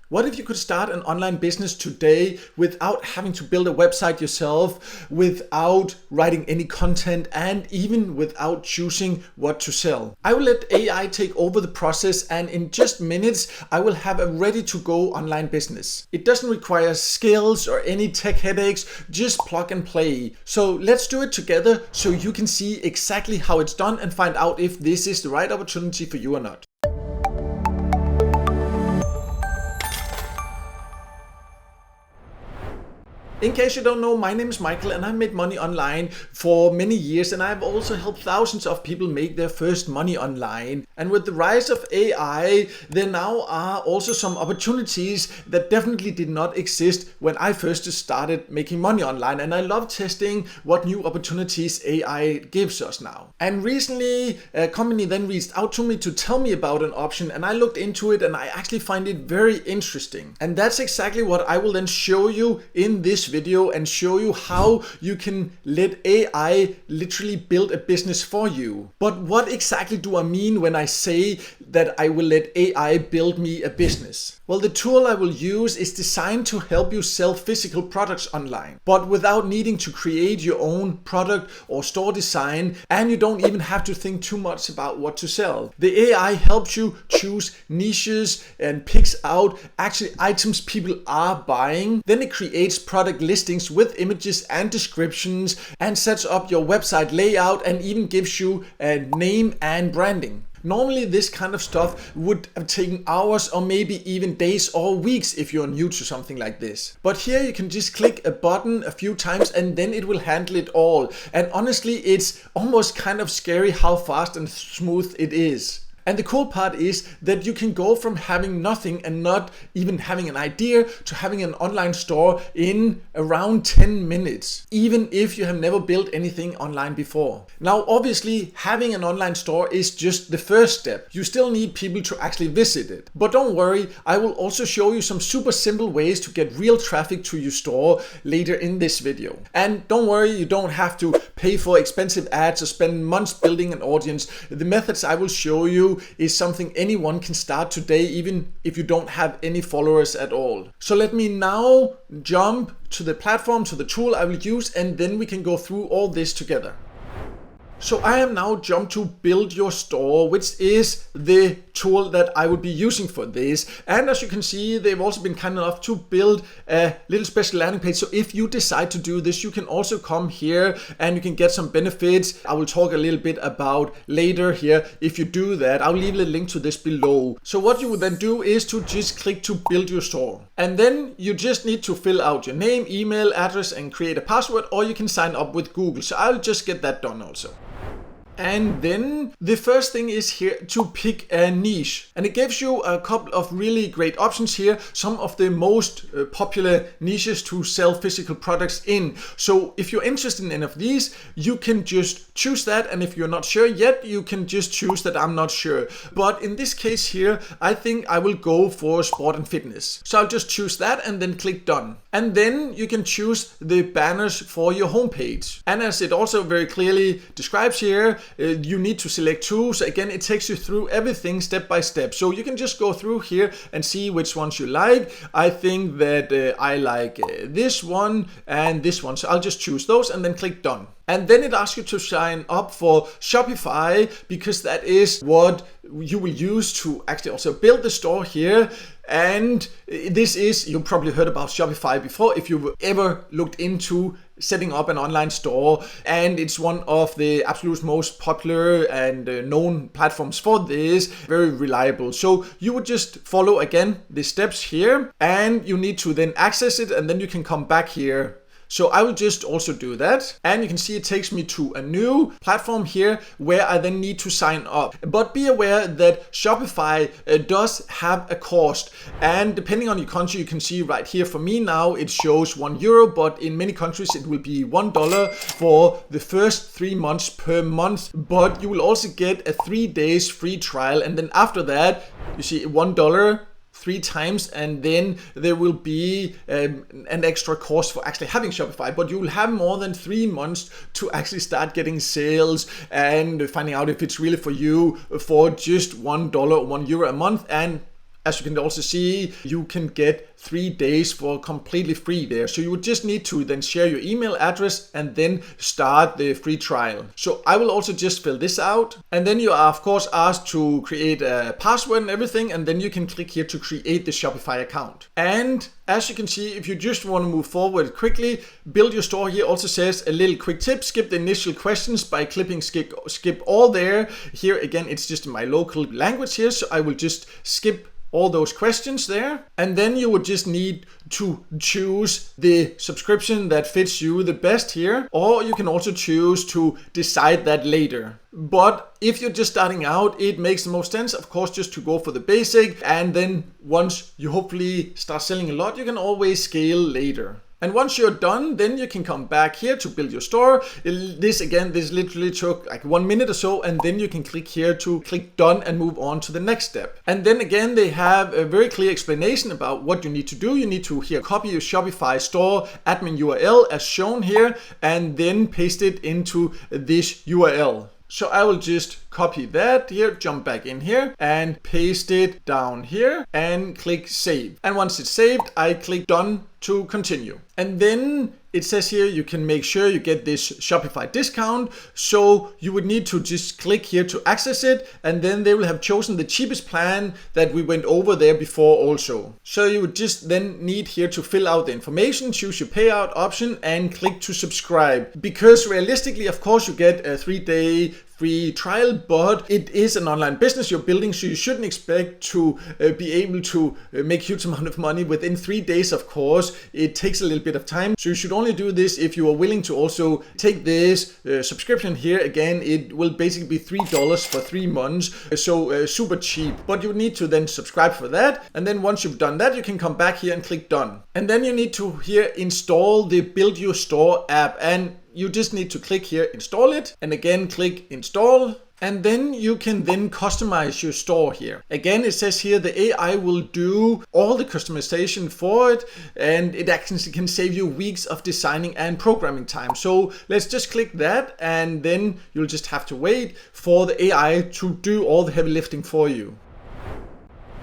What if you could start an online business today without having to build a website yourself, without writing any content, and even without choosing what to sell? I will let AI take over the process, and in just minutes, I will have a ready-to-go online business. It doesn't require skills or any tech headaches, just plug and play. So let's do it together so you can see exactly how it's done and find out if this is the right opportunity for you or not. In case you don't know, my name is Michael and I've made money online for many years, and I've also helped thousands of people make their first money online. And with the rise of AI, there now are also some opportunities that definitely did not exist when I first started making money online. And I love testing what new opportunities AI gives us now. And recently, a company then reached out to me to tell me about an option, and I looked into it and I actually find it very interesting. And that's exactly what I will then show you in this video and show you how you can let AI literally build a business for you. But what exactly do I mean when I say that I will let AI build me a business? Well, the tool I will use is designed to help you sell physical products online, but without needing to create your own product or store design, and you don't even have to think too much about what to sell. The AI helps you choose niches and picks out actually items people are buying. Then it creates product listings with images and descriptions and sets up your website layout and even gives you a name and branding. Normally this kind of stuff would have taken hours or maybe even days or weeks if you're new to something like this. But here you can just click a button a few times and then it will handle it all. And honestly, it's almost kind of scary how fast and smooth it is. And the cool part is that you can go from having nothing and not even having an idea to having an online store in around 10 minutes, even if you have never built anything online before. Now, obviously, having an online store is just the first step. You still need people to actually visit it. But don't worry, I will also show you some super simple ways to get real traffic to your store later in this video. And don't worry, you don't have to pay for expensive ads or spend months building an audience. The methods I will show you is something anyone can start today, even if you don't have any followers at all. So let me now jump to the platform, to the tool I will use, and then we can go through all this together. So I am now jumped to BuildYourStore, which is the tool that I would be using for this. And as you can see, they've also been kind enough to build a little special landing page. So if you decide to do this, you can also come here and you can get some benefits. I will talk a little bit about later here. If you do that, I'll leave a link to this below. So what you would then do is to just click to build your store. And then you just need to fill out your name, email, address, and create a password, or you can sign up with Google. So I'll just get that done also. And then the first thing is here to pick a niche, and it gives you a couple of really great options here, some of the most popular niches to sell physical products in. So if you're interested in any of these, you can just choose that, and if you're not sure yet, you can just choose that I'm not sure. But in this case here, I think I will go for sport and fitness. So I'll just choose that and then click done. And then you can choose the banners for your homepage. And as it also very clearly describes here, you need to select two. So again, it takes you through everything step by step. So you can just go through here and see which ones you like. I think that I like this one and this one. So I'll just choose those and then click done. And then it asks you to sign up for Shopify, because that is what you will use to actually also build the store here. And this is, you probably heard about Shopify before if you've ever looked into setting up an online store, and it's one of the absolute most popular and known platforms for this, very reliable. So you would just follow again the steps here, and you need to then access it, and then you can come back here. So I will just also do that, and you can see it takes me to a new platform here where I then need to sign up. But be aware that Shopify does have a cost, and depending on your country, you can see right here for me now it shows €1, but in many countries it will be $1 for the first 3 months per month. But you will also get a 3 days free trial, and then after that you see $1 3 times, and then there will be an extra cost for actually having Shopify, but you will have more than 3 months to actually start getting sales and finding out if it's really for you for just $1 or €1 a month. And as you can also see, you can get 3 days for completely free there. So you would just need to then share your email address and then start the free trial. So I will also just fill this out, and then you are of course asked to create a password and everything, and then you can click here to create the Shopify account. And as you can see, if you just want to move forward quickly, Build Your Store here also says a little quick tip: skip the initial questions by clicking skip all there. Here again, it's just in my local language here, so I will just skip all those questions there. And then you would just need to choose the subscription that fits you the best here, or you can also choose to decide that later. But if you're just starting out, it makes the most sense, of course, just to go for the basic, and then once you hopefully start selling a lot, you can always scale later. And once you're done, then you can come back here to Build Your Store. This literally took like 1 minute or so, and then you can click here to click done and move on to the next step. And then again, they have a very clear explanation about what you need to do. You need to here copy your Shopify store admin URL as shown here, and then paste it into this URL. So I will just copy that here, jump back in here and paste it down here and click save. And once it's saved, I click done to continue. And then it says here you can make sure you get this Shopify discount. So you would need to just click here to access it, and then they will have chosen the cheapest plan that we went over there before also. So you would just then need here to fill out the information, choose your payout option and click to subscribe. Because realistically, of course, you get a 3-day free trial, but it is an online business you're building, so you shouldn't expect to be able to make huge amount of money within 3 days. Of course, it takes a little bit of time, so you should only do this if you are willing to also take this subscription here. Again, it will basically be $3 for 3 months, so super cheap, but you need to then subscribe for that. And then once you've done that, you can come back here and click done, and then you need to here install the Build Your Store app, and you just need to click here, install it, and again click install. And then you can then customize your store here. Again, it says here the AI will do all the customization for it, and it actually can save you weeks of designing and programming time. So let's just click that, and then you'll just have to wait for the AI to do all the heavy lifting for you.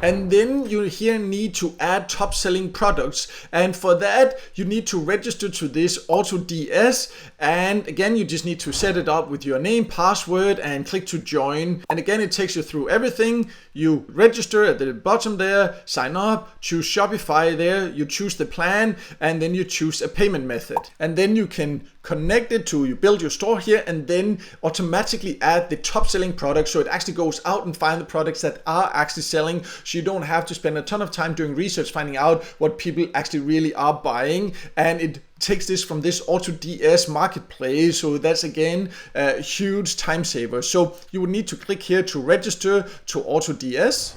And then you here need to add top selling products, and for that you need to register to this AutoDS, and again you just need to set it up with your name, password, and click to join. And again, it takes you through everything. You register at the bottom there, sign up, choose Shopify there, you choose the plan, and then you choose a payment method, and then you can connect it to you Build Your Store here, and then automatically add the top selling products, so it actually goes out and find the products that are actually selling, so you don't have to spend a ton of time doing research finding out what people actually really are buying. And it takes this from this AutoDS marketplace, so that's again a huge time saver. So you would need to click here to register to AutoDS.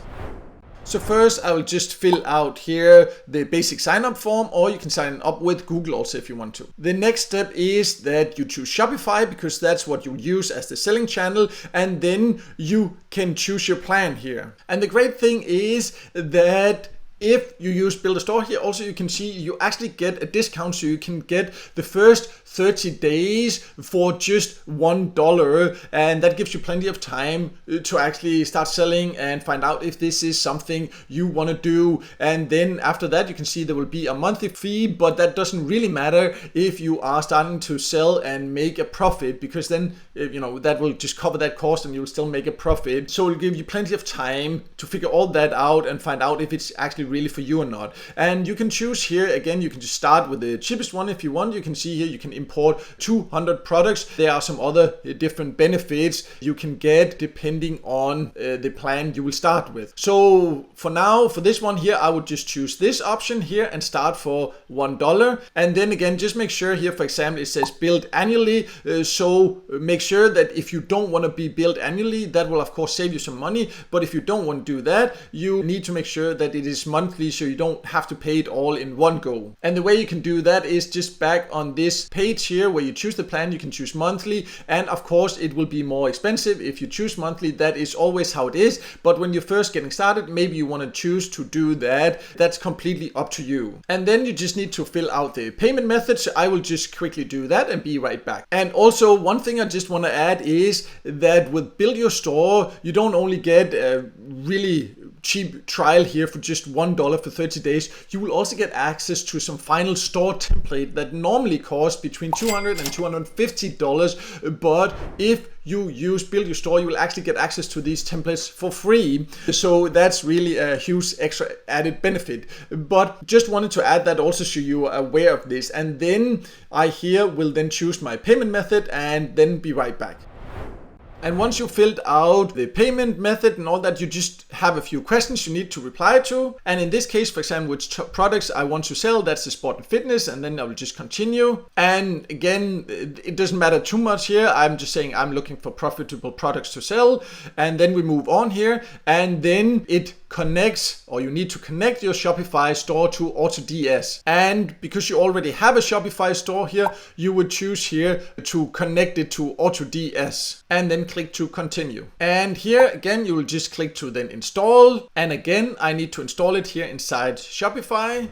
So first I will just fill out here the basic sign up form, or you can sign up with Google also if you want to. The next step is that you choose Shopify, because that's what you use as the selling channel, and then you can choose your plan here. And the great thing is that if you use Build a Store here, also you can see you actually get a discount, so you can get the first 30 days for just $1, and that gives you plenty of time to actually start selling and find out if this is something you want to do. And then after that, you can see there will be a monthly fee, but that doesn't really matter if you are starting to sell and make a profit, because then that will just cover that cost and you'll still make a profit. So it'll give you plenty of time to figure all that out and find out if it's actually really for you or not. And you can choose here, again, you can just start with the cheapest one if you want. You can see here you can import 200 products. There are some other different benefits you can get depending on the plan you will start with. So for now, for this one here, I would just choose this option here and start for $1. And then again, just make sure here, for example, it says build annually. So make sure that if you don't want to be billed annually, that will of course save you some money. But if you don't want to do that, you need to make sure that it is monthly, so you don't have to pay it all in one go. And the way you can do that is just back on this page here where you choose the plan, you can choose monthly, and of course it will be more expensive if you choose monthly. That is always how it is, but when you're first getting started, maybe you want to choose to do that. That's completely up to you. And then you just need to fill out the payment method, so I will just quickly do that and be right back. And also one thing I just want to add is that with Build Your Store, you don't only get really cheap trial here for just $1 for 30 days, you will also get access to some final store template that normally costs between $200 and $250, but if you use Build Your Store, you will actually get access to these templates for free. So that's really a huge extra added benefit. But just wanted to add that also so you are aware of this. And then I here will then choose my payment method and then be right back. And once you filled out the payment method and all that, you just have a few questions you need to reply to. And in this case, for example, which products I want to sell, that's the sport and fitness, and then I will just continue. And again, it doesn't matter too much here. I'm just saying I'm looking for profitable products to sell. And then we move on here, and then it connects, or you need to connect your Shopify store to AutoDS. And because you already have a Shopify store here, you would choose here to connect it to AutoDS and then click to continue. And here again, you will just click to then install. And again, I need to install it here inside Shopify.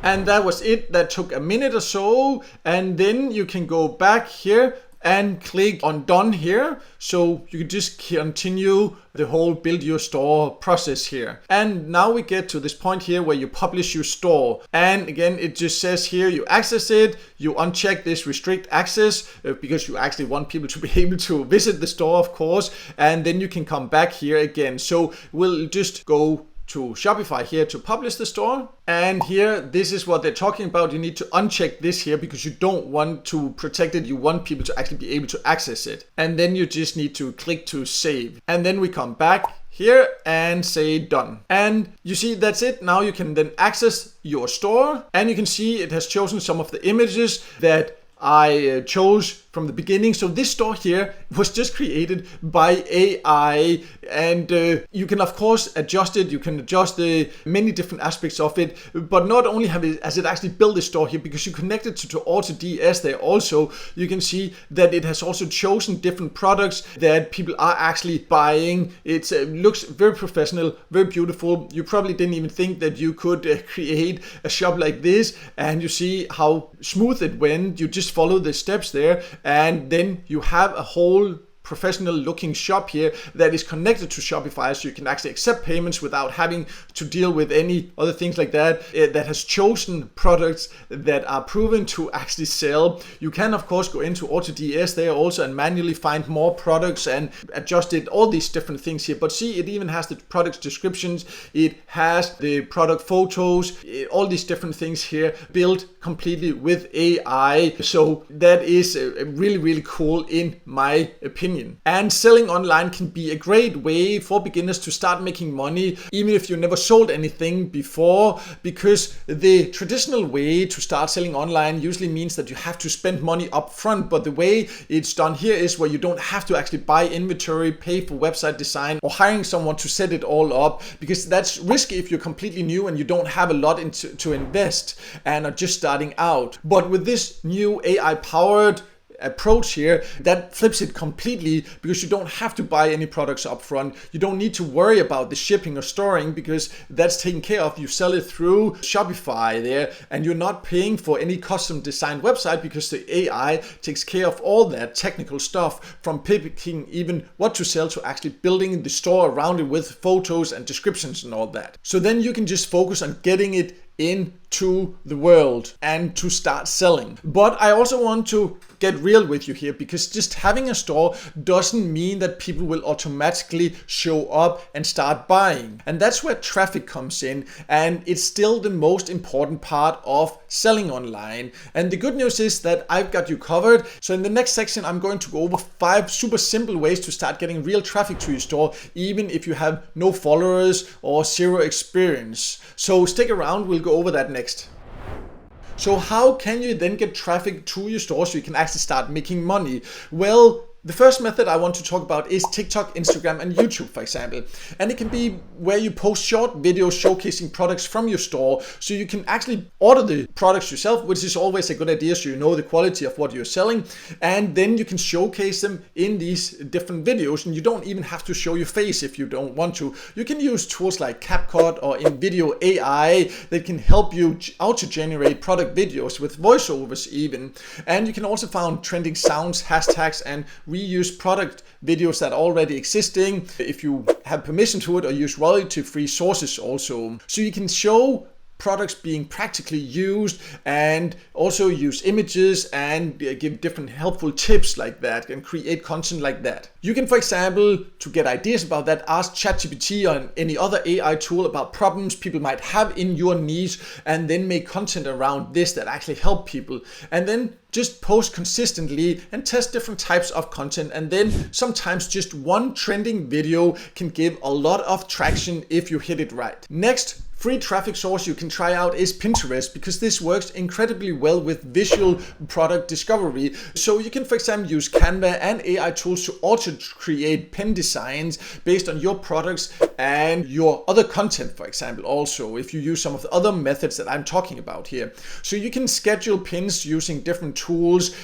And that was it. That took a minute or so. And then you can go back here and click on done here. So you can just continue the whole Build Your Store process here. And now we get to this point here where you publish your store. And again, it just says here you access it, you uncheck this restrict access because you actually want people to be able to visit the store, of course. And then you can come back here again. So we'll just go to Shopify here to publish the store. And here, this is what they're talking about. You need to uncheck this here because you don't want to protect it. You want people to actually be able to access it. And then you just need to click to save. And then we come back here and say done. And you see, that's it. Now you can then access your store, and you can see it has chosen some of the images that I chose from the beginning. So this store here was just created by AI, and you can of course adjust it. You can adjust the many different aspects of it, but not only has it actually built the store here, because you connect it to AutoDS there also, you can see that it has also chosen different products that people are actually buying. It looks very professional, very beautiful. You probably didn't even think that you could create a shop like this, and you see how smooth it went. You just follow the steps there, and then you have a whole professional looking shop here that is connected to Shopify, so you can actually accept payments without having to deal with any other things like that. That has chosen products that are proven to actually sell. You can of course go into AutoDS there also and manually find more products and adjust it, all these different things here. But see, it even has the product descriptions, it has the product photos, all these different things here built completely with AI. So that is really, really cool in my opinion. And selling online can be a great way for beginners to start making money, even if you never sold anything before, because the traditional way to start selling online usually means that you have to spend money up front. But the way it's done here is where you don't have to actually buy inventory, pay for website design, or hiring someone to set it all up, because that's risky if you're completely new and you don't have a lot to invest and are just starting out. But with this new AI powered approach here, that flips it completely, because you don't have to buy any products up front. You don't need to worry about the shipping or storing, because that's taken care of. You sell it through Shopify there, and you're not paying for any custom designed website, because the AI takes care of all that technical stuff, from picking even what to sell to actually building the store around it with photos and descriptions and all that. So then you can just focus on getting it into the world and to start selling. But I also want to get real with you here, because just having a store doesn't mean that people will automatically show up and start buying. And that's where traffic comes in, and it's still the most important part of selling online. And the good news is that I've got you covered. So in the next section, I'm going to go over 5 super simple ways to start getting real traffic to your store, even if you have no followers or zero experience. So stick around, we'll go over that next. So how can you then get traffic to your store so you can actually start making money? Well, the first method I want to talk about is TikTok, Instagram, and YouTube, for example. And it can be where you post short videos showcasing products from your store, so you can actually order the products yourself, which is always a good idea, so you know the quality of what you're selling. And then you can showcase them in these different videos, and you don't even have to show your face if you don't want to. You can use tools like CapCut or InVideo AI that can help you auto-generate product videos with voiceovers even. And you can also find trending sounds, hashtags, and reuse product videos that are already existing, if you have permission to it, or use royalty-free sources also. So you can show products being practically used and also use images and give different helpful tips like that and create content like that. You can, for example, to get ideas about that, ask ChatGPT or any other AI tool about problems people might have in your niche and then make content around this that actually help people. And then just post consistently and test different types of content, and then sometimes just one trending video can give a lot of traction if you hit it right. Next free traffic source you can try out is Pinterest, because this works incredibly well with visual product discovery. So you can, for example, use Canva and AI tools to auto-create pin designs based on your products and your other content, for example, also if you use some of the other methods that I'm talking about here. So you can schedule pins using different tools,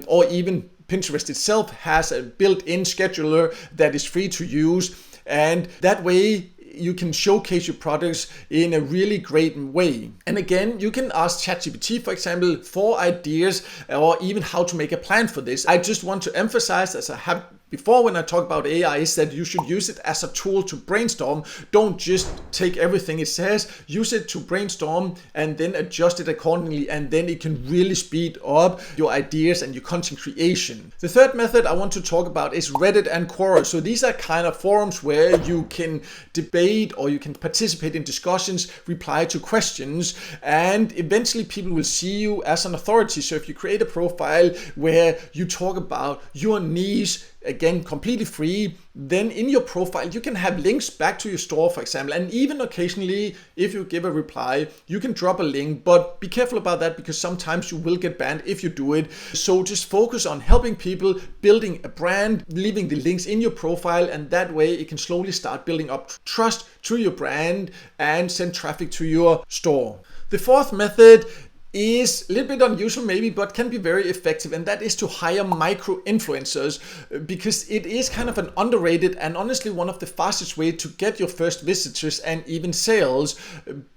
or even Pinterest itself has a built-in scheduler that is free to use, and that way you can showcase your products in a really great way. And again, you can ask ChatGPT, for example, for ideas or even how to make a plan for this. I just want to emphasize, as I have before when I talk about AI, is that you should use it as a tool to brainstorm. Don't just take everything it says. Use it to brainstorm and then adjust it accordingly, and then it can really speed up your ideas and your content creation. The third method I want to talk about is Reddit and Quora. So these are kind of forums where you can debate or you can participate in discussions, reply to questions, and eventually people will see you as an authority. So if you create a profile where you talk about your niche, again, completely free, then in your profile you can have links back to your store, for example, and even occasionally if you give a reply you can drop a link, but be careful about that because sometimes you will get banned if you do it. So just focus on helping people, building a brand, leaving the links in your profile, and that way it can slowly start building up trust to your brand and send traffic to your store. The fourth method is a little bit unusual maybe, but can be very effective, and that is to hire micro influencers, because it is kind of an underrated and honestly one of the fastest way to get your first visitors and even sales,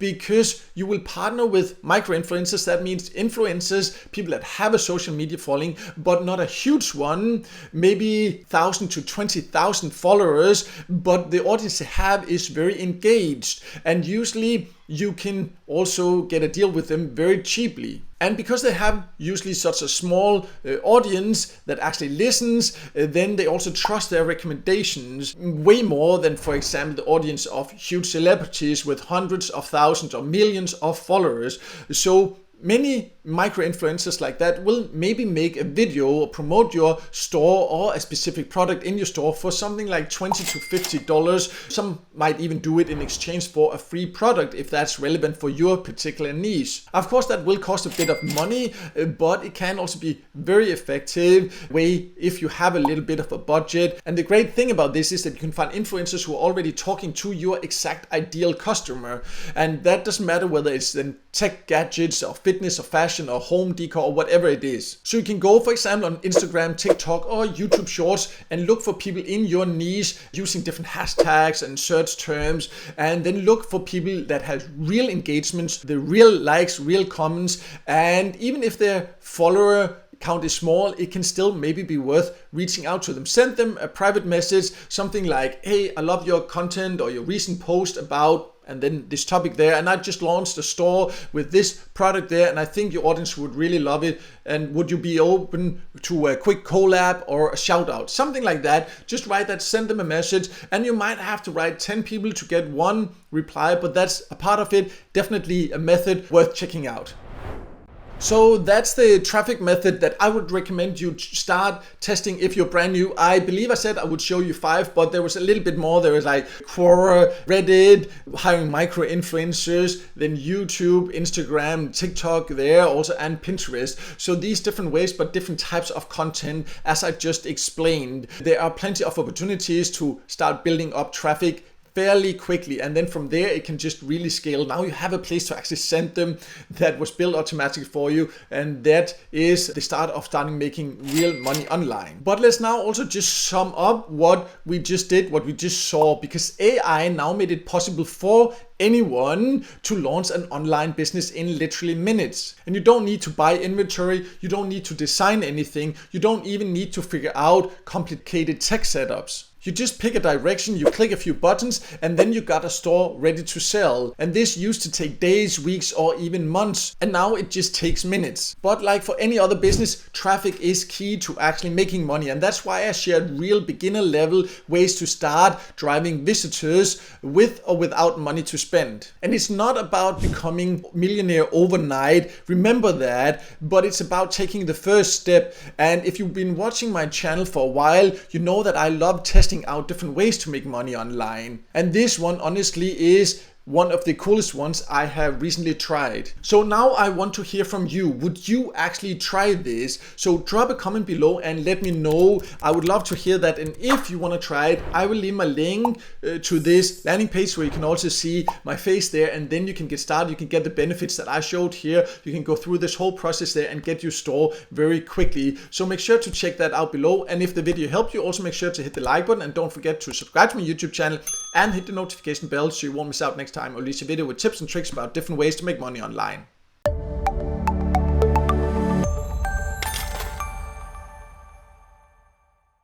because you will partner with micro influencers. That means influencers, people that have a social media following but not a huge one, maybe 1,000 to 20,000 followers, but the audience they have is very engaged, and usually you can also get a deal with them very cheaply. And because they have usually such a small audience that actually listens, then they also trust their recommendations way more than, for example, the audience of huge celebrities with hundreds of thousands or millions of followers. So many micro influencers like that will maybe make a video or promote your store or a specific product in your store for something like $20 to $50. Some might even do it in exchange for a free product if that's relevant for your particular niche. Of course, that will cost a bit of money, but it can also be very effective way if you have a little bit of a budget. And the great thing about this is that you can find influencers who are already talking to your exact ideal customer, and that doesn't matter whether it's then tech gadgets or fitness or fashion or home decor or whatever it is. So you can go, for example, on Instagram, TikTok or YouTube Shorts and look for people in your niche using different hashtags and search terms, and then look for people that have real engagements, the real likes, real comments, and even if their follower count is small, it can still maybe be worth reaching out to them. Send them a private message, something like, hey, I love your content or your recent post about, and then this topic there, and I just launched a store with this product there, and I think your audience would really love it, and would you be open to a quick collab or a shout out, something like that. Just write that, send them a message, and you might have to write 10 people to get one reply, but that's a part of it. Definitely a method worth checking out. So that's the traffic method that I would recommend you start testing if you're brand new. I believe I said I would show you 5, but there was a little bit more. There was like Quora, Reddit, hiring micro influencers, then YouTube, Instagram, TikTok there also, and Pinterest. So these different ways, but different types of content, as I just explained. There are plenty of opportunities to start building up traffic fairly quickly, and then from there it can just really scale. Now you have a place to actually send them that was built automatically for you, and that is the start of starting making real money online. But let's now also just sum up what we just did, what we just saw, because AI now made it possible for anyone to launch an online business in literally minutes. And you don't need to buy inventory, you don't need to design anything, you don't even need to figure out complicated tech setups. You just pick a direction, you click a few buttons, and then you got a store ready to sell. And this used to take days, weeks, or even months, and now it just takes minutes. But like for any other business, traffic is key to actually making money, and that's why I shared real beginner level ways to start driving visitors with or without money to spend. And it's not about becoming a millionaire overnight, remember that, but it's about taking the first step. And if you've been watching my channel for a while, you know that I love testing out different ways to make money online. And this one honestly is one of the coolest ones I have recently tried. So now I want to hear from you. Would you actually try this? So drop a comment below and let me know. I would love to hear that. And if you want to try it, I will leave my link to this landing page where you can also see my face there, and then you can get started. You can get the benefits that I showed here. You can go through this whole process there and get your store very quickly. So make sure to check that out below. And if the video helped you, also make sure to hit the like button, and don't forget to subscribe to my YouTube channel and hit the notification bell so you won't miss out next time I release a video with tips and tricks about different ways to make money online.